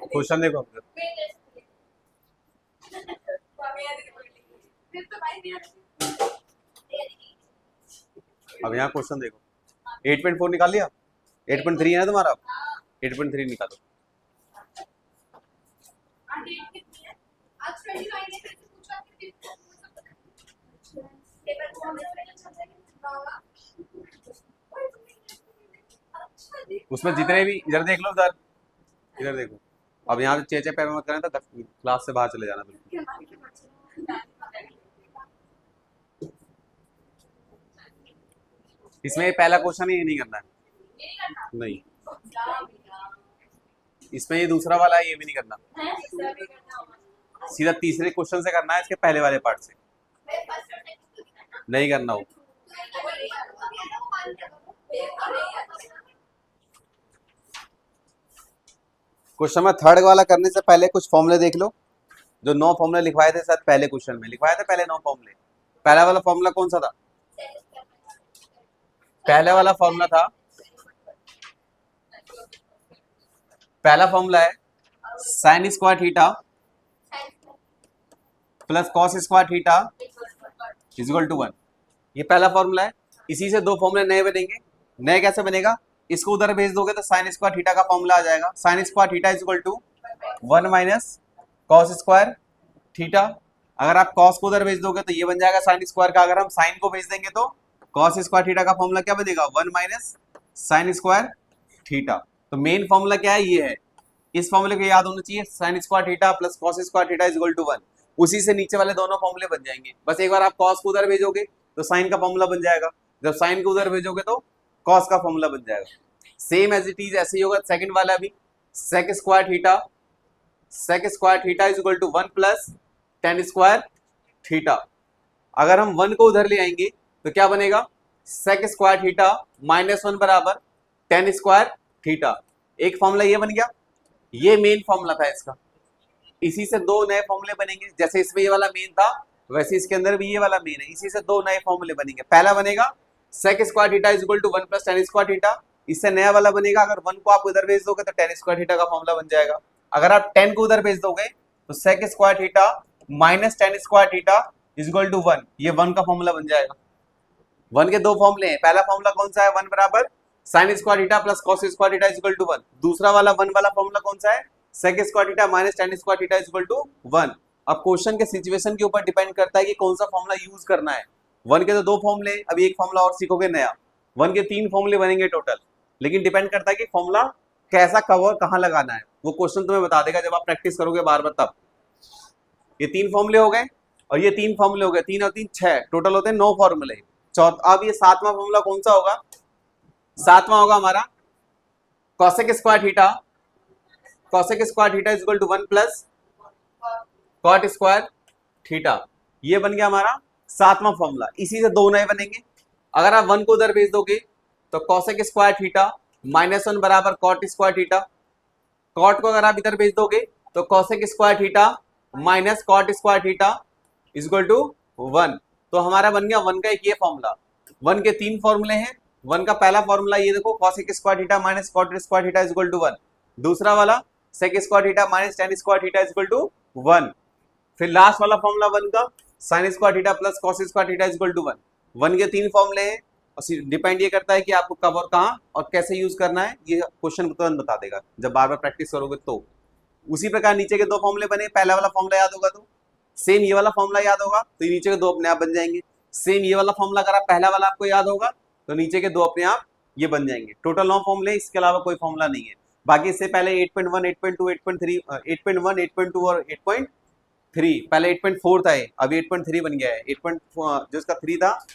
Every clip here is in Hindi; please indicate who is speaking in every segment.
Speaker 1: क्वेश्चन देखो फिर। अब यहाँ क्वेश्चन देखो, 8.4 निकाल लिया, 8.3 है ना तुम्हारा, 8.3 निकालो। उसमें जितने भी, इधर देख लो, इधर इधर देखो। अब यहाँ से चेचे पे मत करना, तो क्लास से बाहर चले जाना बिल्कुल। इसमें पहला क्वेश्चन ही नहीं करना है, नहीं। इसमें ये दूसरा वाला है, ये भी नहीं करना, सीधा तीसरे क्वेश्चन से करना है, इसके पहले वाले पार्ट से नहीं करना हो। क्वेश्चन में थर्ड वाला करने से पहले कुछ फॉर्मूले देख लो, जो 9 फॉर्मूले लिखवाए थे शायद पहले क्वेश्चन में लिखवाए थे, पहले 9 फॉर्मूले। पहला वाला फॉर्मूला कौन सा था? पहला वाला फॉर्मूला था, पहला फॉर्मूला है sine square theta plus cos square theta equal to 1। ये पहला फॉर्मूला है। इसी से दो फॉर्मूले नए बनेंगे। नए कैसे बनेगा? इसको उधर भेज दोगे तो साइन स्क्वायर थीटा का फॉर्मूला आ जाएगा, sine square theta equal to 1 minus cos square theta. अगर आप कॉस को उधर भेज दोगे तो ये बन जाएगा साइन स्क्वायर का। अगर हम साइन को भेज देंगे तो कॉस स्क्वायर थीटा का फॉर्मूला क्या बनेगा? 1 माइनस साइन स्क्वायर थीटा। तो मेन फॉर्मूला क्या है? ये है। इस फॉर्मूले को याद होना चाहिए, sine square theta plus cos square theta equal to 1। उसी से नीचे वाले दोनों फॉर्मूले बन जाएंगे। बस एक बार आप कॉस को उधर भेजोगे तो साइन का फॉर्मूला बन जाएगा, जब साइन को उधर भेजोगे तो कॉस का फॉर्मूला बन जाएगा। सेम एज इट इज ऐसे ही होगा सेकंड वाला भी। Sec square theta is equal to 1 plus tan square theta. अगर हम 1 को उधर ले आएंगे तो क्या बनेगा? सेक स्क्वायर थीटा माइनस 1 बराबर टेन स्क्वायर थीटा। एक फॉर्मूला ये बन गया, ये मेन फॉर्मूला था इसका। इसी से दो नए फॉर्मूले बनेंगे, जैसे इसमें ये वाला मेन था वैसे इसके अंदर भी ये वाला मेन है। इसी से दो नए फॉर्मूले बनेंगे। पहला बनेगा sec square theta is equal to 1 plus tan square theta. इससे नया वाला बनेगा, अगर 1 को आप उधर भेज दोगे तो टेन स्क्वायर थीटा का फॉर्मूला बन जाएगा। अगर आप 10 को उधर भेज दोगे तो sec square theta minus tan square theta is equal to 1, ये 1 का फॉर्मूला बन जाएगा। 1 के दो फॉर्मूले हैं। पहला फॉर्मूला कौन सा है? 1 बराबर sine square theta plus cos square theta is equal to 1। दूसरा वाला 1 वाला फॉर्मूला कौन सा है? Sec square theta minus tan square theta is equal to 1। अब क्वेश्चन के सिचुएशन के ऊपर डिपेंड करता है कि कौन सा फॉर्मूला यूज करना है। 1 के तो दो फॉर्मूले, अभी एक फॉर्मूला और सीखोगे नया। 1 के 3 फॉर्मूले बनेंगे टोटल, लेकिन डिपेंड करता है कि फॉर्मूला कैसा कब और कहां लगाना है। वो क्वेश्चन तुम्हें बता देगा जब आप प्रैक्टिस करोगे बार बार तब। ये 3 फॉर्मूले हो गए और ये 3 फॉर्मूले हो गए, 3 और 3 6, टोटल होते हैं 9 फॉर्मूले। अब ये 7वां फॉर्मूला कौन सा होगा? 7वां होगा हमारा cosec square theta is equal to 1 plus cot square theta. ये बन गया हमारा 7वां फॉर्मूला। इसी से दो नए बनेंगे। अगर आप 1 को उधर भेज दोगे तो कॉसेक स्क्वायर थीटा माइनस 1 बराबर कॉट स्क्वायर थीटा। कॉट को अगर आप इधर भेज दोगे तो cosec square theta minus cot square theta is equal to 1। तो हमारा बन गया 1 का एक ये फॉर्मूला। 1 के 3 फॉर्मूले हैं। 1 का पहला फॉर्मूला ये देखो, cosec square theta minus cot square theta is equal to 1। दूसरा वाला sec square theta minus tan square theta is equal to 1। फिर लास्ट वाला फॉर्मूला 1 का sine square theta plus cos square theta is equal to 1। 1 के 3 फॉर्मूले हैं और डिपेंड ये करता है कि आपको कब और कहां और कैसे यूज करना है। ये क्वेश्चन तुरंत बता देगा जब बार बार प्रैक्टिस करोगे तो। उसी प्रकार नीचे के दो फॉर्मूले बने, पहला वाला फॉर्मूला याद होगा तो सेम ये वाला फॉर्मूला याद होगा तो ये नीचे के दो अपने आप बन जाएंगे। सेम ये वाला फॉर्मूला अगर आप पहला वाला आपको याद होगा तो नीचे के दो अपने आप ये बन जाएंगे। टोटल 9 फॉर्मूले, इसके अलावा कोई फॉर्मूला नहीं है। बाकी इससे पहले 8.1, 8.2, 8.3, 8.1, 8.2 और 8.3, पहले 8.4 था, अभी 8.3 बन गया है। 8. जो इसका 3 था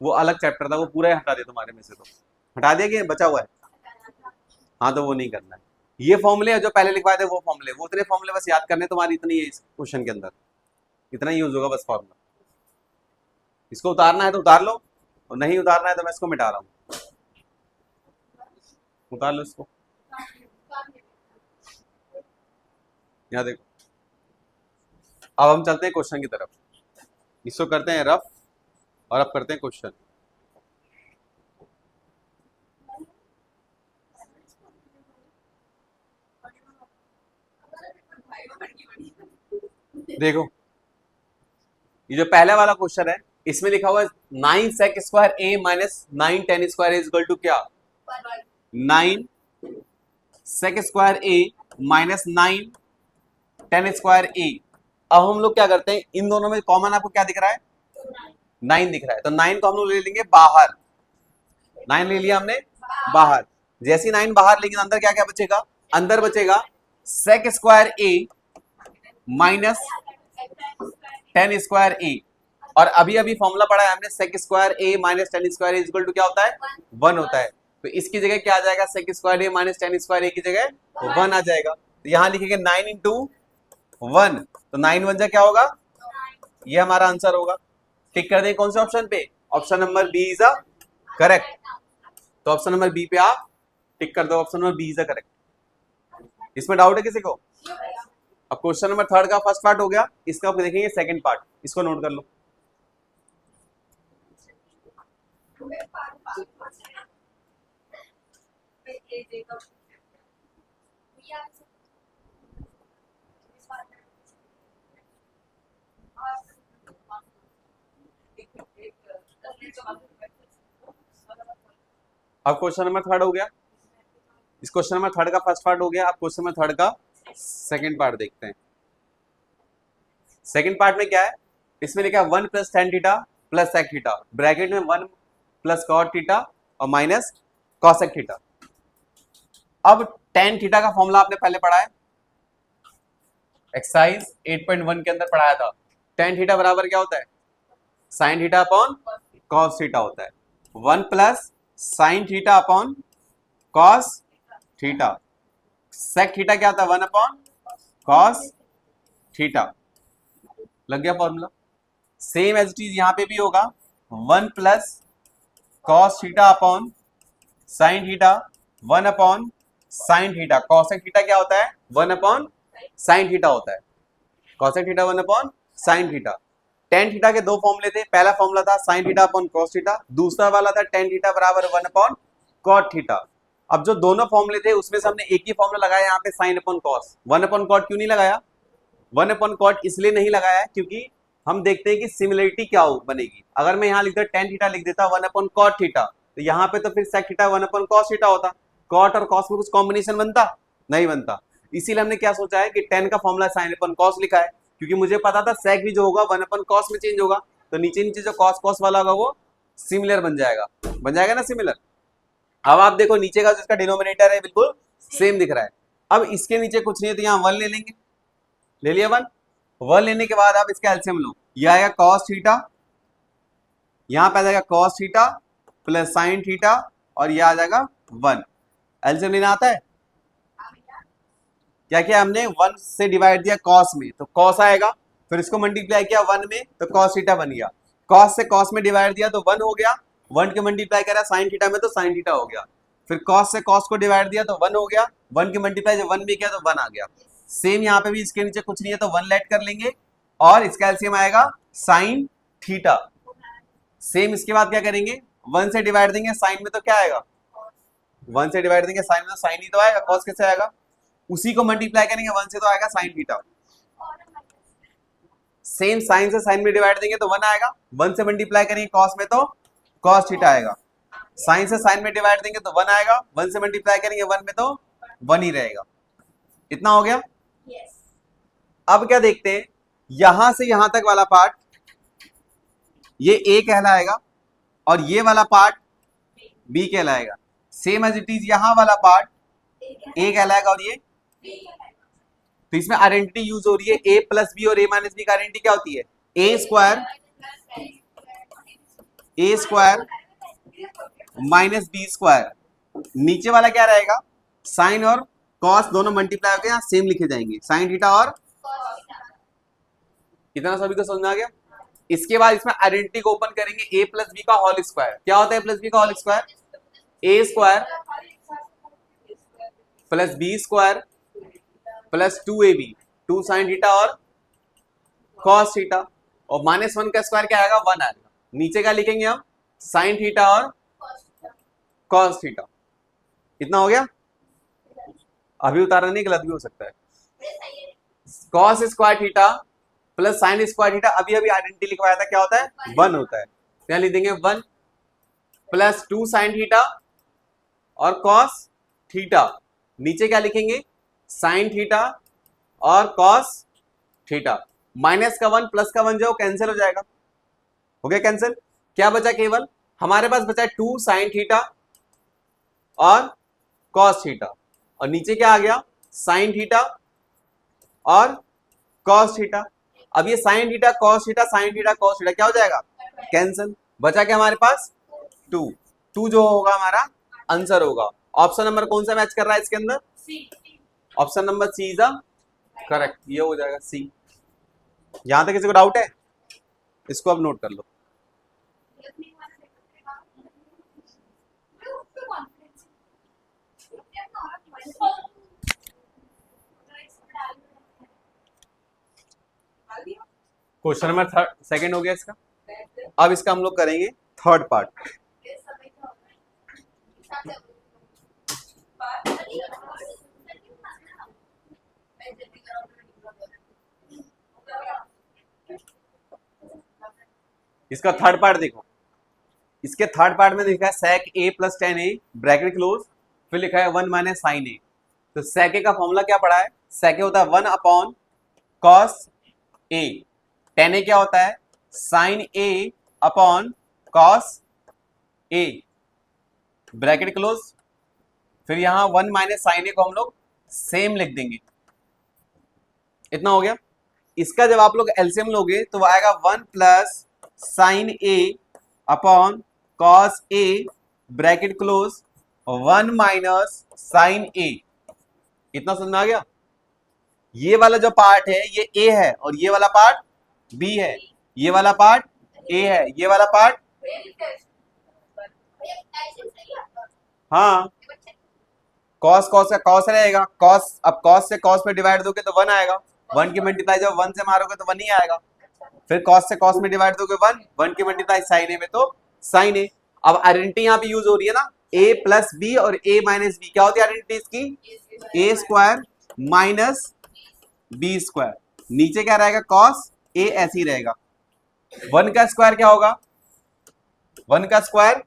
Speaker 1: वो अलग चैप्टर था, वो पूरा हटा दिया तुम्हारे में से। तो हटा दिया कि बचा हुआ है? हाँ, तो वो नहीं करना है। ये फॉर्मूले जो पहले लिखवाए थे वो फॉर्मूले, वो इतने फॉर्मूले बस याद करने तुम्हारी इतनी है इस क्वेश्चन के अंदर, इतना ही यूज होगा बस फॉर्मूला। इसको उतारना है तो उतार लो और नहीं उतारना है तो मैं इसको मिटा रहा हूँ। उतार लो इसको। यहाँ देखो, अब हम चलते हैं क्वेश्चन की तरफ। इसको करते हैं रफ और अब करते हैं क्वेश्चन। देखो ये जो पहला वाला क्वेश्चन है इसमें लिखा हुआ है 9 sec square A minus 9 tan square is equal to क्या? 9 sec square A minus 9 tan square A. अब हम लोग क्या करते हैं, इन दोनों में कॉमन आपको क्या दिख रहा है? 9 दिख रहा है, तो 9 को हम लोग ले लेंगे बाहर। 9 ले लिया हमने बाहर। जैसी 9 बाहर लेकिन अंदर क्या क्या बचेगा? अंदर बचेगा sec square A minus tan square A. और अभी अभी फॉर्मूला पढ़ा है हमने, sec square A minus tan square A equal to क्या होता है? 1 होता है। तो इसकी जगह क्या आ जाएगा? सेक square A minus tan square ए की जगह 1 आ जाएगा। तो यहां लिखेंगे 9 इंटू 1, तो 9 1 जा क्या होगा? ये हमारा आंसर होगा। टिक कर दें कौन से ऑप्शन पे? Option number B is a correct. तो ऑप्शन नंबर बी पे आप टिक कर दो, option number B is a correct. इसमें डाउट है किसी को? अब क्वेश्चन नंबर 3 का फर्स्ट पार्ट हो गया, इसका आप देखेंगे सेकंड पार्ट, इसको नोट कर लो। अब क्वेश्चन नंबर 3 हो गया, इस क्वेश्चन नंबर 3 का फर्स्ट पार्ट हो गया। अब क्वेश्चन नंबर 3 का सेकंड पार्ट देखते हैं। सेकंड पार्ट में क्या है? इसमें लिखा है 1 plus tan theta plus sec theta, bracket में 1 प्लस कॉट थीटा और माइनस कॉसेक थीटा। अब टेन थीटा का फॉर्मूला आपने पहले पढ़ा है, एक्सरसाइज 8.1 के अंदर पढ़ाया था। टेन थीटा बराबर क्या होता है? Sine theta upon cos theta होता है। 1 plus sine theta upon cos theta. Sec theta क्या होता है? 1 अपॉन कॉस थीटा। लग गया formula? Same as it is यहां पे भी होगा, 1 plus cos theta upon sine theta, 1 upon sine theta. Cosec theta क्या होता है? 1 अपॉन साइन थीटा होता है। Cosec theta 1 upon sine theta. Tan theta के दो फॉर्मूले थे, पहला फॉर्मूला था sign theta upon cos theta, दूसरा वाला था टेन थीटा बराबर 1 अपॉन कॉट थीटा। अब जो दोनों फॉर्मूले थे उसमें से हमने एक ही फॉर्मूला लगाया यहाँ पे, sine upon cos. 1 upon cot क्यों नहीं लगाया? 1 अपॉन कॉट इसलिए नहीं लगाया क्योंकि हम देखते हैं कि सिमिलरिटी क्या बनेगी। अगर मैं यहाँ लिखता टेन थीटा लिख देता 1 अपॉन कॉट थीटा, तो यहाँ पे तो फिर sec theta 1 upon cos theta होता। कॉट और कॉस में कुछ कॉम्बिनेशन बनता? नहीं बनता। इसीलिए हमने क्या सोचा है कि टेन का फॉर्मूला साइन अपॉन कॉस लिखा है, क्योंकि मुझे पता था सेक भी जो होगा 1 अपॉन कॉस में चेंज होगा, तो नीचे नीचे जो कॉस कॉस वाला होगा वो सिमिलर बन जाएगा ना सिमिलर। अब आप देखो नीचे का जिसका डिनोमिनेटर है बिल्कुल सेम दिख रहा है। अब इसके नीचे कुछ नहीं है तो यहाँ 1 ले लेंगे, ले लिया 1 लेने के बाद आप इसका एलसीएम लो, ये आएगा कॉस थीटा, यहाँ पे आ जाएगा cos theta plus sine theta और ये आ जाएगा 1। एलसीएम लेना आता है? क्या किया हमने? 1 से डिवाइड दिया कॉस में तो कॉस आएगा, फिर इसको मल्टीप्लाई किया 1 में तो कॉस थीटा बन गया। कॉस से कॉस में डिवाइड दिया तो 1 हो गया, 1 के मल्टीप्लाई करा साइन थीटा में तो साइन थीटा हो गया। फिर कॉस से कॉस को डिवाइड दिया तो 1 हो गया, 1 के मल्टीप्लाई जब 1 में किया तो 1 आ गया। सेम यहाँ पे भी इसके नीचे कुछ नहीं है तो 1 लेट कर लेंगे और इसका एलसीएम आएगा साइन थीटा। सेम इसके बाद क्या करेंगे? 1 से डिवाइड देंगे साइन में तो क्या आएगा? 1 से डिवाइड देंगे साइन में तो साइन ही तो आएगा, कॉस कैसे आएगा? उसी को मल्टीप्लाई करेंगे 1 से तो आएगा साइन थीटा। सेम साइन से साइन में डिवाइड देंगे तो 1 आएगा, 1 से मल्टीप्लाई करेंगे कॉस में तो कॉस थीटा आएगा। साइन से साइन में डिवाइड देंगे तो 1 आएगा, 1 से मल्टीप्लाई करेंगे 1 में तो 1 ही रहेगा। इतना हो गया? yes. अब क्या देखते हैं, यहां से यहां तक वाला पार्ट ये ए कहलाएगा और ये वाला पार्ट बी कहलाएगा। सेम एज इट इज यहां वाला पार्ट ए कहलाएगा और ये, तो इसमें आइडेंटिटी यूज हो रही है ए प्लस बी और ए माइनस बी का आइडेंटिटी क्या होती है? ए स्क्वायर माइनस बी स्क्वायर। नीचे वाला क्या रहेगा? साइन और कॉस दोनों मल्टीप्लाई होकर यहाँ सेम लिखे जाएंगे, साइन थीटा और इतना सभी को समझ में आ गया? इसके बाद इसमें आइडेंटिटी को ओपन करेंगे, ए प्लस बी का होल स्क्वायर। क्या होता है प्लस बी का whole square? A square plus B square plus 2ab, 2 sine theta और कॉस थीटा, और -1 का स्क्वायर क्या आएगा? 1 आएगा। नीचे का लिखेंगे हम साइन थीटा और कॉस थीटा। इतना हो गया? अभी उतारना नहीं, गलत भी हो सकता है। Cos square theta plus sign square theta, अभी अभी आइडेंटिटी लिखवाया था, क्या होता है 1 होता है, तो यहाँ लिख देंगे 1 प्लस 2 साइन थीटा और कॉस थीटा, नीचे क्या लिखेंगे साइन थीटा और कॉस थीटा, माइनस का 1 प्लस का 1 जो कैंसिल हो जाएगा, हो गया कैंसिल, क्या बचा केवल हमारे पास बचा 2 साइन थीटा और कॉस थीटा, और नीचे क्या आ गया साइन थीटा और कॉस थीटा। अब ये sine theta cos theta sine theta cos theta क्या हो जाएगा कैंसिल, बचा क्या हमारे पास 2 जो होगा हमारा आंसर होगा। ऑप्शन नंबर कौन सा मैच कर रहा है इसके अंदर, option number C is correct, ये हो जाएगा सी। यहां तक किसी को डाउट है, इसको अब नोट कर लो। क्वेश्चन नंबर सेकंड हो गया इसका, अब इसका हम लोग करेंगे थर्ड पार्ट। इसका थर्ड पार्ट देखो, इसके थर्ड पार्ट में लिखा है sec a plus ten A bracket close, फिर लिखा है 1 माइनस साइन ए, तो sec a का फॉर्मूला क्या पड़ा है, sec a होता है 1 upon cos a, tan a क्या होता है sin a upon cos a bracket close, फिर यहां 1 माइनस साइन ए को हम लोग सेम लिख देंगे, इतना हो गया। इसका जब आप लोग एलसीएम लोगे तो वो आएगा 1 plus sign A upon cos A bracket close 1 minus sign ए, इतना समझ में आ गया। ये वाला जो पार्ट है ये ए है और ये वाला पार्ट बी है, ये वाला पार्ट ए है, ये वाला पार्ट हाँ कॉस कॉस का कॉस रहेगा, कॉस अब कॉस से कॉस में डिवाइड दोगे तो 1 आएगा, 1 की मल्टीप्लाई जब 1 से मारोगे तो 1 ही आएगा, फिर कॉस से कॉस में डिवाइड दोगे 1 की मल्टीप्लाई साइन ए में तो साइन ए। अब आइडेंटिटी यहाँ पे यूज हो रही है ना, a प्लस बी और a माइनस बी, क्या होती है आइडेंटिटी इसकी a square minus B square, नीचे क्या रहेगा कॉस a ऐसे ही रहेगा, 1 का स्क्वायर क्या होगा 1 का स्क्वायर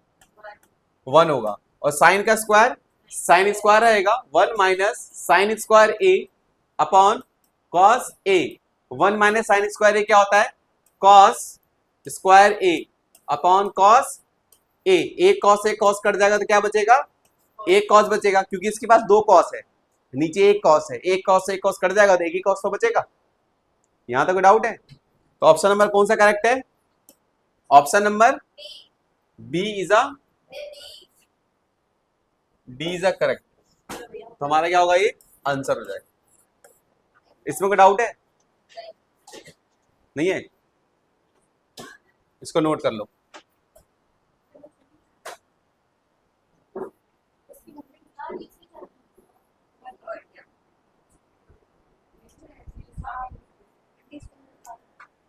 Speaker 1: 1 होगा और साइन का स्क्वायर साइन स्क्वायर रहेगा 1 minus sine square a upon cos a, 1 minus sine square a क्या होता है cos square a upon cos a, एक कॉस से कॉस कट जाएगा तो क्या बचेगा एक कॉस बचेगा, क्योंकि इसके पास 2 कॉस है, नीचे एक कॉस है, एक कॉस से एक कॉस कट जाएगा तो एक ही कॉस तो बचेगा। यहां तक कोई डाउट है, तो ऑप्शन नंबर कौन सा करेक्ट है, option number B is a correct, तो हमारा क्या होगा ये आंसर हो जाएगा। इसमें कोई डाउट है नहीं है, इसको नोट कर लो।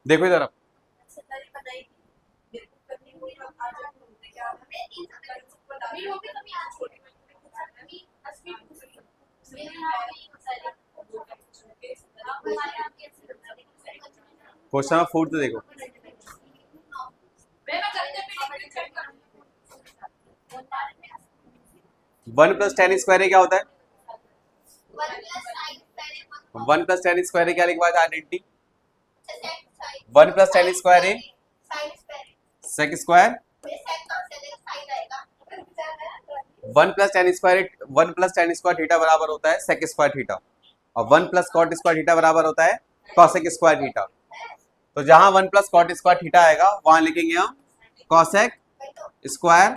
Speaker 1: देखो इधर आप, क्वेश्चन नंबर 4 तो देखो, वन प्लस टेन स्क्वायर क्या होता है, 1 प्लस टेन स्क्वायर क्या लिखवाया था identity, 1 plus tan square A sec square, 1 plus tan square theta बराबर होता है सेक स्क्वायर थीटा, और 1 प्लस कॉट स्क्वायर थीटा बराबर होता है कॉसेक स्क्वायर थीटा, तो जहां 1 प्लस कॉट स्क्वायर थीटा आएगा वहां लिखेंगे हम cosec square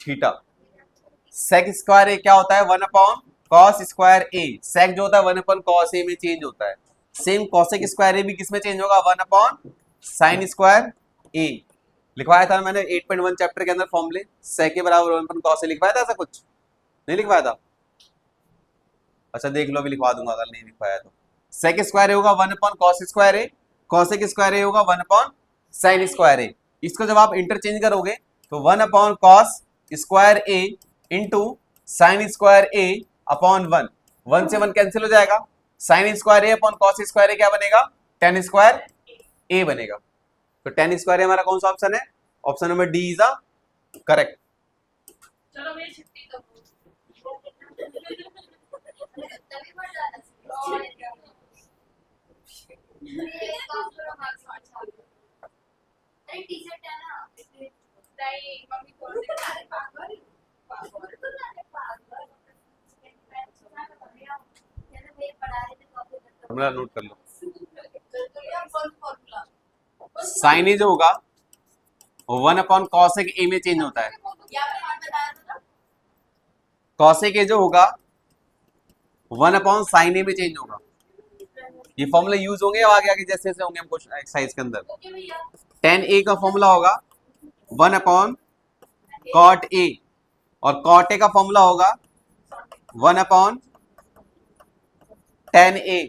Speaker 1: theta. Sec square A क्या होता है 1 upon cos square A, sec जो होता है 1 अपॉन कॉस ए में चेंज होता है, सेम कॉसेक स्क्वायर ए भी किस में चेंज होगा 1 अपॉन साइन स्क्वायर ए, लिखवाया था मैंने 8.1 चैप्टर के अंदर फॉर्मूले, सेक के बराबर 1 अपॉन कॉस ए लिखवाया था, ऐसा कुछ नहीं लिखवाया था, अच्छा देख लो अभी लिखवा दूंगा अगर नहीं लिखवाया तो। सेक स्क्वायर ए होगा 1 अपॉन कॉस स्क्वायर ए, कॉसेक स्क्वायर ए होगा 1 अपॉन साइन स्क्वायर ए, इसको जब आप इंटरचेंज करोगे तो 1 अपॉन कॉस स्क्वायर ए इंटू साइन स्क्वायर ए अपॉन 1 से 1 कैंसिल हो जाएगा, sine square A upon cos square A क्या बनेगा टेन स्क्वायर ए बनेगा। तो टेन स्क्वायर हमारा कौन सा ऑप्शन है? Option number D is the correct.
Speaker 2: चलो मेरी छुट्टी तो नहीं मम्मी बोल रही है पागल पागल तो ना पागल
Speaker 1: फॉर्मूला नोट कर लो। साइन ए जो होगा 1/cosec ए में चेंज होता है। cosec ए जो होगा 1/sin ए में चेंज होगा। ये फॉर्मूला यूज होंगे आगे आगे जैसे जैसे होंगे हम क्वेश्चन एक्सरसाइज के अंदर। tan a का फॉर्मूला होगा 1/cot a और cot a का फॉर्मूला होगा 1/tan a।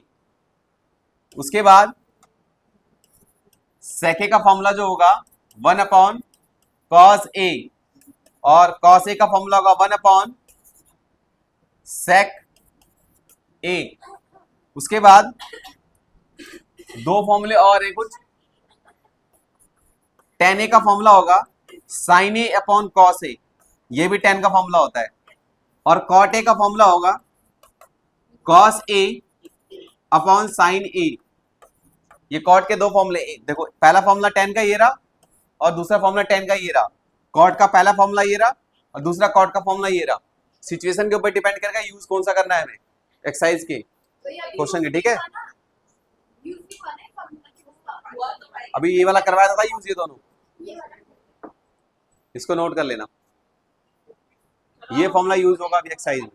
Speaker 1: उसके बाद sec a का फॉर्मूला जो होगा 1/cos a और cos a का फॉर्मूला होगा 1/sec a। उसके बाद दो फॉर्मूले और है कुछ। tan a का फॉर्मूला होगा sin a upon cos a, ये भी tan का फॉर्मूला होता है। और cot a का फॉर्मूला होगा cos a upon sin a। ये cot के दो फॉर्मूले, देखो पहला फॉर्मूला tan का ये रहा और दूसरा फॉर्मूला tan का ये रहा। cot का पहला फॉर्मूला ये रहा और दूसरा cot का फॉर्मूला ये रहा। सिचुएशन के ऊपर डिपेंड करेगा यूज कौन सा करना है हमें एक्सरसाइज के क्वेश्चन के, ठीक है। अभी ये वाला करवाया था यूज, ये दोनों, इसको नोट कर लेना। ये फॉर्मूला यूज होगा अभी एक्सरसाइज में।